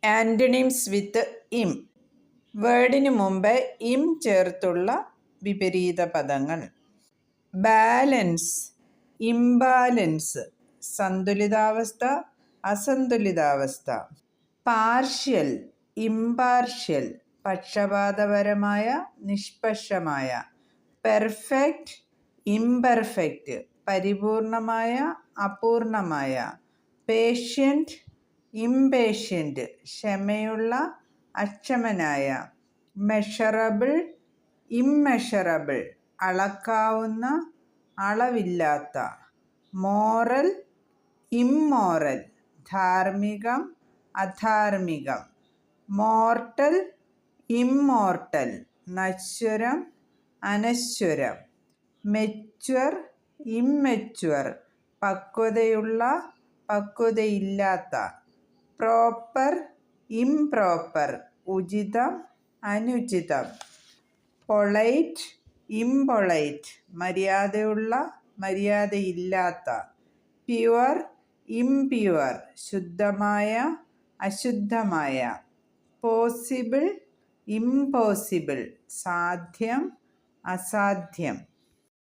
ആൻറ്റണിംസ് വിത്ത് ഇം. വേർഡിന് മുമ്പ് ഇം ചേർത്തുള്ള വിപരീത പദങ്ങൾ. ബാലൻസ്, ഇംബാലൻസ്, സന്തുലിതാവസ്ഥ, അസന്തുലിതാവസ്ഥ. പാർഷ്യൽ, ഇംപാർഷ്യൽ, പക്ഷപാതപരമായ, നിഷ്പക്ഷമായ. പെർഫെക്റ്റ്, ഇംപെർഫെക്റ്റ്, പരിപൂർണമായ, അപൂർണമായ. പേഷ്യൻ്റ്, ഇംപേഷ്യൻ്റ്, ക്ഷമയുള്ള, അക്ഷമനായ. മെഷറബിൾ, ഇംമെഷറബിൾ, അളക്കാവുന്ന, അളവില്ലാത്ത. മോറൽ, ഇമ്മോറൽ, ധാർമ്മികം, അധാർമികം. മോർട്ടൽ, ഇമ്മോർട്ടൽ, നശ്വരം, അനശ്വരം. മെച്വർ, ഇമ്മെച്വർ, പക്വതയുള്ള, പക്വതയില്ലാത്ത. പ്രോപ്പർ, ഇംപ്രോപ്പർ, ഉചിതം, അനുചിതം. പൊളൈറ്റ്, ഇംപൊളൈറ്റ്, മര്യാദയുള്ള, മര്യാദയില്ലാത്ത. പ്യുവർ, ഇംപ്യുവർ, ശുദ്ധമായ, അശുദ്ധമായ. പോസിബിൾ, ഇംപോസിബിൾ, സാധ്യം, അസാധ്യം.